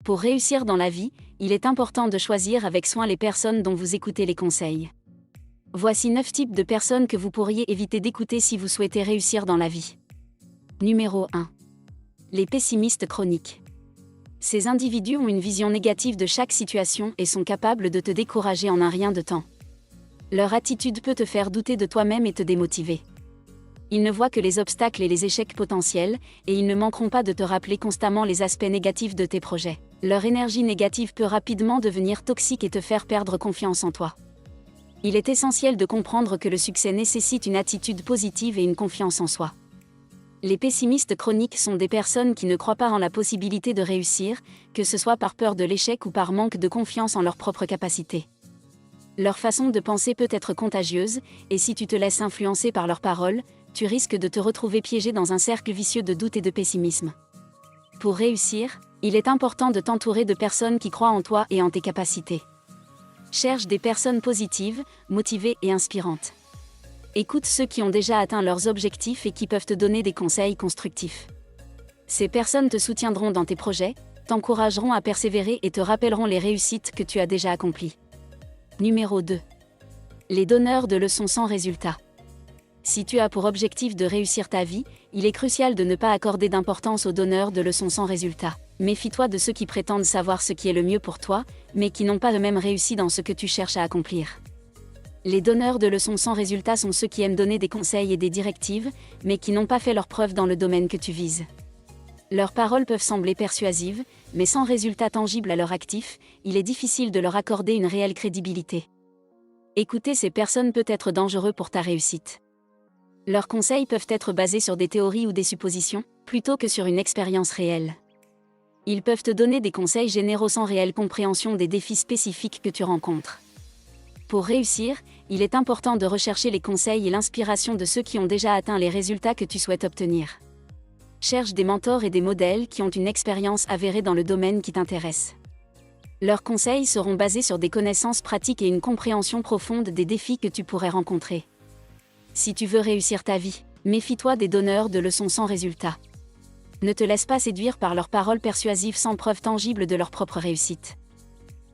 Pour réussir dans la vie, il est important de choisir avec soin les personnes dont vous écoutez les conseils. Voici 9 types de personnes que vous pourriez éviter d'écouter si vous souhaitez réussir dans la vie. Numéro 1. Les pessimistes chroniques. Ces individus ont une vision négative de chaque situation et sont capables de te décourager en un rien de temps. Leur attitude peut te faire douter de toi-même et te démotiver. Ils ne voient que les obstacles et les échecs potentiels, et ils ne manqueront pas de te rappeler constamment les aspects négatifs de tes projets. Leur énergie négative peut rapidement devenir toxique et te faire perdre confiance en toi. Il est essentiel de comprendre que le succès nécessite une attitude positive et une confiance en soi. Les pessimistes chroniques sont des personnes qui ne croient pas en la possibilité de réussir, que ce soit par peur de l'échec ou par manque de confiance en leurs propres capacités. Leur façon de penser peut être contagieuse, et si tu te laisses influencer par leurs paroles, tu risques de te retrouver piégé dans un cercle vicieux de doute et de pessimisme. Pour réussir, il est important de t'entourer de personnes qui croient en toi et en tes capacités. Cherche des personnes positives, motivées et inspirantes. Écoute ceux qui ont déjà atteint leurs objectifs et qui peuvent te donner des conseils constructifs. Ces personnes te soutiendront dans tes projets, t'encourageront à persévérer et te rappelleront les réussites que tu as déjà accomplies. Numéro 2. Les donneurs de leçons sans résultat. Si tu as pour objectif de réussir ta vie, il est crucial de ne pas accorder d'importance aux donneurs de leçons sans résultat. Méfie-toi de ceux qui prétendent savoir ce qui est le mieux pour toi, mais qui n'ont pas eux-mêmes réussi dans ce que tu cherches à accomplir. Les donneurs de leçons sans résultat sont ceux qui aiment donner des conseils et des directives, mais qui n'ont pas fait leurs preuves dans le domaine que tu vises. Leurs paroles peuvent sembler persuasives, mais sans résultat tangible à leur actif, il est difficile de leur accorder une réelle crédibilité. Écouter ces personnes peut être dangereux pour ta réussite. Leurs conseils peuvent être basés sur des théories ou des suppositions, plutôt que sur une expérience réelle. Ils peuvent te donner des conseils généraux sans réelle compréhension des défis spécifiques que tu rencontres. Pour réussir, il est important de rechercher les conseils et l'inspiration de ceux qui ont déjà atteint les résultats que tu souhaites obtenir. Cherche des mentors et des modèles qui ont une expérience avérée dans le domaine qui t'intéresse. Leurs conseils seront basés sur des connaissances pratiques et une compréhension profonde des défis que tu pourrais rencontrer. Si tu veux réussir ta vie, méfie-toi des donneurs de leçons sans résultat. Ne te laisse pas séduire par leurs paroles persuasives sans preuve tangible de leur propre réussite.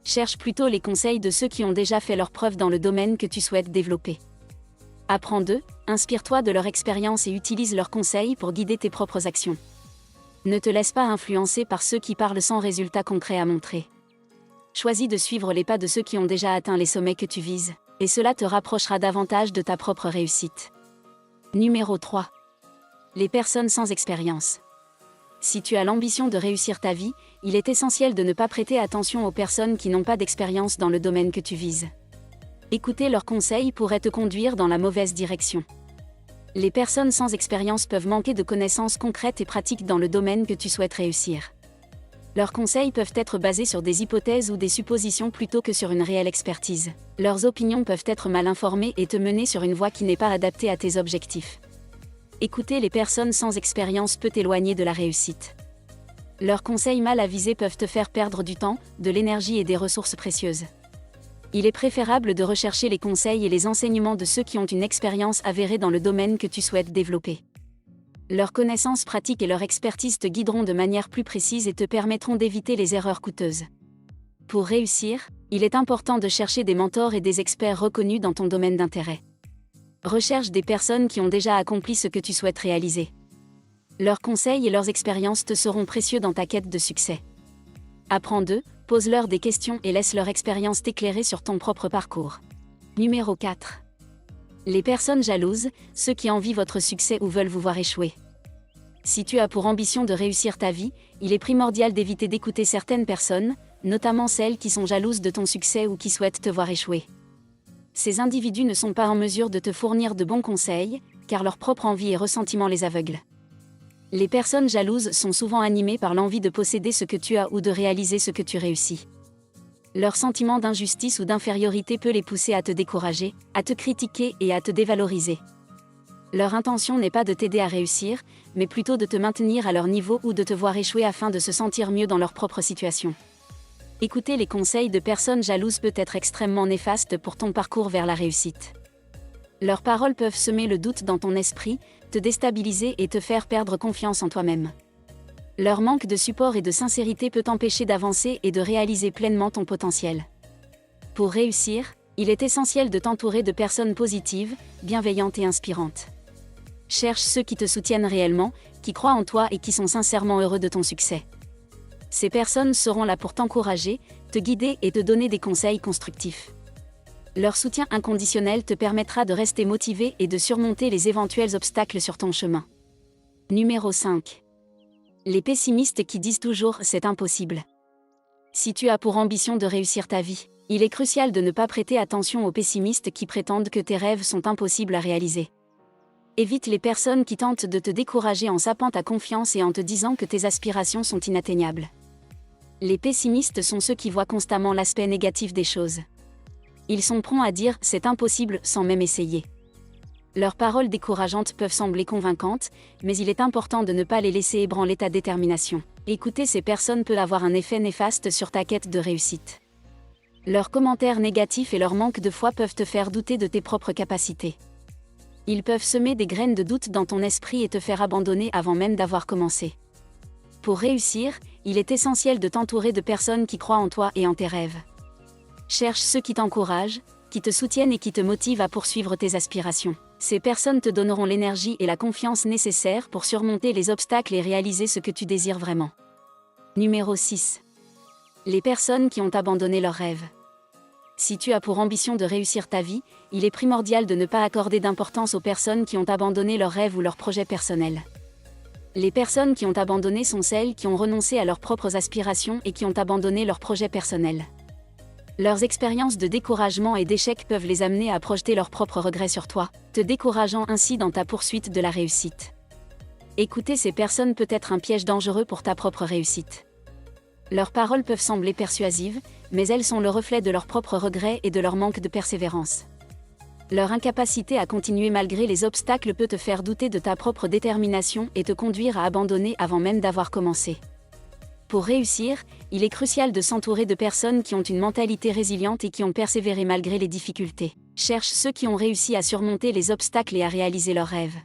Cherche plutôt les conseils de ceux qui ont déjà fait leurs preuves dans le domaine que tu souhaites développer. Apprends d'eux, inspire-toi de leur expérience et utilise leurs conseils pour guider tes propres actions. Ne te laisse pas influencer par ceux qui parlent sans résultat concret à montrer. Choisis de suivre les pas de ceux qui ont déjà atteint les sommets que tu vises, et cela te rapprochera davantage de ta propre réussite. Numéro 3. Les personnes sans expérience. Si tu as l'ambition de réussir ta vie, il est essentiel de ne pas prêter attention aux personnes qui n'ont pas d'expérience dans le domaine que tu vises. Écouter leurs conseils pourrait te conduire dans la mauvaise direction. Les personnes sans expérience peuvent manquer de connaissances concrètes et pratiques dans le domaine que tu souhaites réussir. Leurs conseils peuvent être basés sur des hypothèses ou des suppositions plutôt que sur une réelle expertise. Leurs opinions peuvent être mal informées et te mener sur une voie qui n'est pas adaptée à tes objectifs. Écouter les personnes sans expérience peut t'éloigner de la réussite. Leurs conseils mal avisés peuvent te faire perdre du temps, de l'énergie et des ressources précieuses. Il est préférable de rechercher les conseils et les enseignements de ceux qui ont une expérience avérée dans le domaine que tu souhaites développer. Leurs connaissances pratiques et leur expertise te guideront de manière plus précise et te permettront d'éviter les erreurs coûteuses. Pour réussir, il est important de chercher des mentors et des experts reconnus dans ton domaine d'intérêt. Recherche des personnes qui ont déjà accompli ce que tu souhaites réaliser. Leurs conseils et leurs expériences te seront précieux dans ta quête de succès. Apprends d'eux, pose-leur des questions et laisse leur expérience t'éclairer sur ton propre parcours. Numéro 4. Les personnes jalouses, ceux qui envient votre succès ou veulent vous voir échouer. Si tu as pour ambition de réussir ta vie, il est primordial d'éviter d'écouter certaines personnes, notamment celles qui sont jalouses de ton succès ou qui souhaitent te voir échouer. Ces individus ne sont pas en mesure de te fournir de bons conseils, car leur propre envie et ressentiment les aveuglent. Les personnes jalouses sont souvent animées par l'envie de posséder ce que tu as ou de réaliser ce que tu réussis. Leur sentiment d'injustice ou d'infériorité peut les pousser à te décourager, à te critiquer et à te dévaloriser. Leur intention n'est pas de t'aider à réussir, mais plutôt de te maintenir à leur niveau ou de te voir échouer afin de se sentir mieux dans leur propre situation. Écouter les conseils de personnes jalouses peut être extrêmement néfaste pour ton parcours vers la réussite. Leurs paroles peuvent semer le doute dans ton esprit, te déstabiliser et te faire perdre confiance en toi-même. Leur manque de support et de sincérité peut t'empêcher d'avancer et de réaliser pleinement ton potentiel. Pour réussir, il est essentiel de t'entourer de personnes positives, bienveillantes et inspirantes. Cherche ceux qui te soutiennent réellement, qui croient en toi et qui sont sincèrement heureux de ton succès. Ces personnes seront là pour t'encourager, te guider et te donner des conseils constructifs. Leur soutien inconditionnel te permettra de rester motivé et de surmonter les éventuels obstacles sur ton chemin. Numéro 5. Les pessimistes qui disent toujours « c'est impossible ». Si tu as pour ambition de réussir ta vie, il est crucial de ne pas prêter attention aux pessimistes qui prétendent que tes rêves sont impossibles à réaliser. Évite les personnes qui tentent de te décourager en sapant ta confiance et en te disant que tes aspirations sont inatteignables. Les pessimistes sont ceux qui voient constamment l'aspect négatif des choses. Ils sont prompts à dire « c'est impossible » sans même essayer. Leurs paroles décourageantes peuvent sembler convaincantes, mais il est important de ne pas les laisser ébranler ta détermination. Écouter ces personnes peut avoir un effet néfaste sur ta quête de réussite. Leurs commentaires négatifs et leur manque de foi peuvent te faire douter de tes propres capacités. Ils peuvent semer des graines de doute dans ton esprit et te faire abandonner avant même d'avoir commencé. Pour réussir, il est essentiel de t'entourer de personnes qui croient en toi et en tes rêves. Cherche ceux qui t'encouragent, qui te soutiennent et qui te motivent à poursuivre tes aspirations. Ces personnes te donneront l'énergie et la confiance nécessaires pour surmonter les obstacles et réaliser ce que tu désires vraiment. Numéro 6. Les personnes qui ont abandonné leurs rêves. Si tu as pour ambition de réussir ta vie, il est primordial de ne pas accorder d'importance aux personnes qui ont abandonné leurs rêves ou leurs projets personnels. Les personnes qui ont abandonné sont celles qui ont renoncé à leurs propres aspirations et qui ont abandonné leurs projets personnels. Leurs expériences de découragement et d'échec peuvent les amener à projeter leurs propres regrets sur toi, te décourageant ainsi dans ta poursuite de la réussite. Écouter ces personnes peut être un piège dangereux pour ta propre réussite. Leurs paroles peuvent sembler persuasives, mais elles sont le reflet de leurs propres regrets et de leur manque de persévérance. Leur incapacité à continuer malgré les obstacles peut te faire douter de ta propre détermination et te conduire à abandonner avant même d'avoir commencé. Pour réussir, il est crucial de s'entourer de personnes qui ont une mentalité résiliente et qui ont persévéré malgré les difficultés. Cherche ceux qui ont réussi à surmonter les obstacles et à réaliser leurs rêves.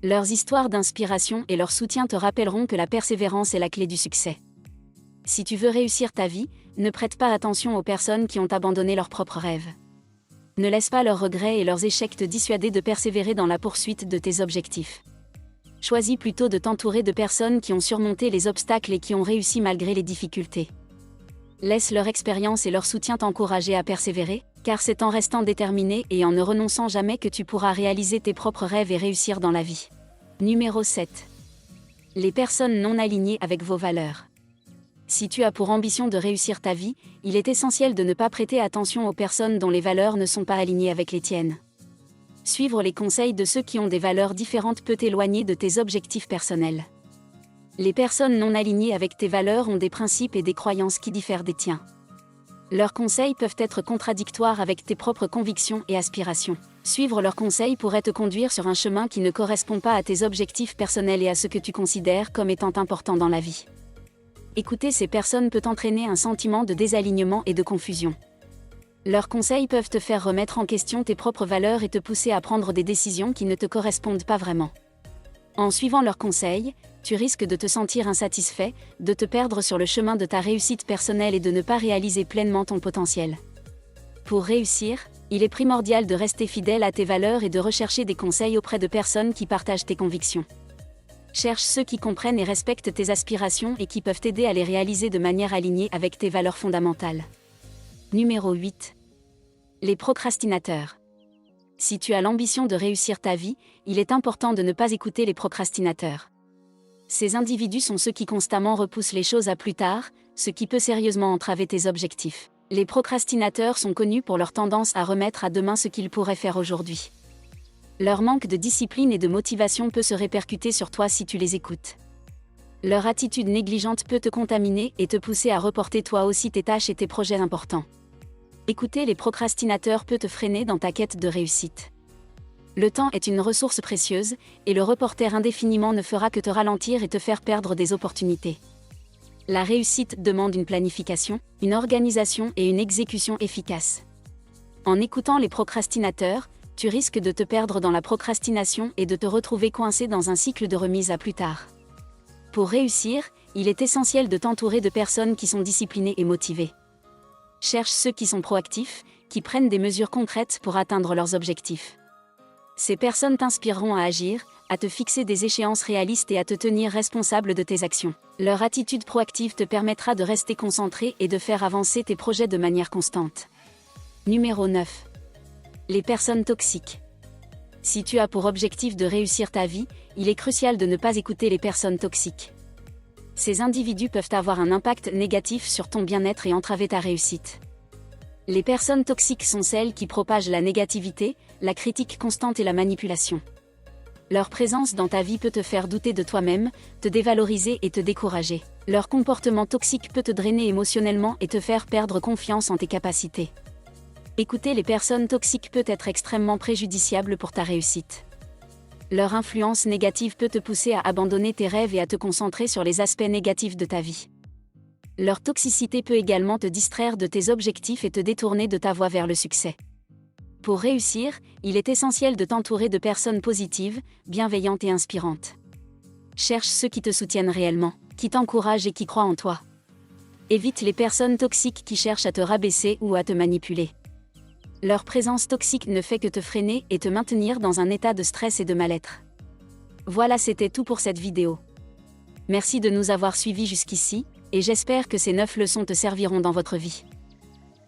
Leurs histoires d'inspiration et leur soutien te rappelleront que la persévérance est la clé du succès. Si tu veux réussir ta vie, ne prête pas attention aux personnes qui ont abandonné leurs propres rêves. Ne laisse pas leurs regrets et leurs échecs te dissuader de persévérer dans la poursuite de tes objectifs. Choisis plutôt de t'entourer de personnes qui ont surmonté les obstacles et qui ont réussi malgré les difficultés. Laisse leur expérience et leur soutien t'encourager à persévérer, car c'est en restant déterminé et en ne renonçant jamais que tu pourras réaliser tes propres rêves et réussir dans la vie. Numéro 7. Les personnes non alignées avec vos valeurs. Si tu as pour ambition de réussir ta vie, il est essentiel de ne pas prêter attention aux personnes dont les valeurs ne sont pas alignées avec les tiennes. Suivre les conseils de ceux qui ont des valeurs différentes peut t'éloigner de tes objectifs personnels. Les personnes non alignées avec tes valeurs ont des principes et des croyances qui diffèrent des tiens. Leurs conseils peuvent être contradictoires avec tes propres convictions et aspirations. Suivre leurs conseils pourrait te conduire sur un chemin qui ne correspond pas à tes objectifs personnels et à ce que tu considères comme étant important dans la vie. Écouter ces personnes peut entraîner un sentiment de désalignement et de confusion. Leurs conseils peuvent te faire remettre en question tes propres valeurs et te pousser à prendre des décisions qui ne te correspondent pas vraiment. En suivant leurs conseils, tu risques de te sentir insatisfait, de te perdre sur le chemin de ta réussite personnelle et de ne pas réaliser pleinement ton potentiel. Pour réussir, il est primordial de rester fidèle à tes valeurs et de rechercher des conseils auprès de personnes qui partagent tes convictions. Cherche ceux qui comprennent et respectent tes aspirations et qui peuvent t'aider à les réaliser de manière alignée avec tes valeurs fondamentales. Numéro 8. Les procrastinateurs. Si tu as l'ambition de réussir ta vie, il est important de ne pas écouter les procrastinateurs. Ces individus sont ceux qui constamment repoussent les choses à plus tard, ce qui peut sérieusement entraver tes objectifs. Les procrastinateurs sont connus pour leur tendance à remettre à demain ce qu'ils pourraient faire aujourd'hui. Leur manque de discipline et de motivation peut se répercuter sur toi si tu les écoutes. Leur attitude négligente peut te contaminer et te pousser à reporter toi aussi tes tâches et tes projets importants. Écouter les procrastinateurs peut te freiner dans ta quête de réussite. Le temps est une ressource précieuse, et le reporter indéfiniment ne fera que te ralentir et te faire perdre des opportunités. La réussite demande une planification, une organisation et une exécution efficaces. En écoutant les procrastinateurs, tu risques de te perdre dans la procrastination et de te retrouver coincé dans un cycle de remise à plus tard. Pour réussir, il est essentiel de t'entourer de personnes qui sont disciplinées et motivées. Cherche ceux qui sont proactifs, qui prennent des mesures concrètes pour atteindre leurs objectifs. Ces personnes t'inspireront à agir, à te fixer des échéances réalistes et à te tenir responsable de tes actions. Leur attitude proactive te permettra de rester concentré et de faire avancer tes projets de manière constante. Numéro 9. Les personnes toxiques. Si tu as pour objectif de réussir ta vie, il est crucial de ne pas écouter les personnes toxiques. Ces individus peuvent avoir un impact négatif sur ton bien-être et entraver ta réussite. Les personnes toxiques sont celles qui propagent la négativité, la critique constante et la manipulation. Leur présence dans ta vie peut te faire douter de toi-même, te dévaloriser et te décourager. Leur comportement toxique peut te drainer émotionnellement et te faire perdre confiance en tes capacités. Écouter les personnes toxiques peut être extrêmement préjudiciable pour ta réussite. Leur influence négative peut te pousser à abandonner tes rêves et à te concentrer sur les aspects négatifs de ta vie. Leur toxicité peut également te distraire de tes objectifs et te détourner de ta voie vers le succès. Pour réussir, il est essentiel de t'entourer de personnes positives, bienveillantes et inspirantes. Cherche ceux qui te soutiennent réellement, qui t'encouragent et qui croient en toi. Évite les personnes toxiques qui cherchent à te rabaisser ou à te manipuler. Leur présence toxique ne fait que te freiner et te maintenir dans un état de stress et de mal-être. Voilà, c'était tout pour cette vidéo. Merci de nous avoir suivis jusqu'ici, et j'espère que ces 9 leçons te serviront dans votre vie.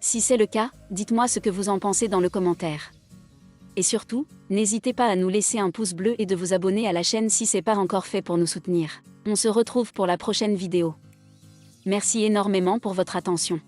Si c'est le cas, dites-moi ce que vous en pensez dans le commentaire. Et surtout, n'hésitez pas à nous laisser un pouce bleu et de vous abonner à la chaîne si ce n'est pas encore fait pour nous soutenir. On se retrouve pour la prochaine vidéo. Merci énormément pour votre attention.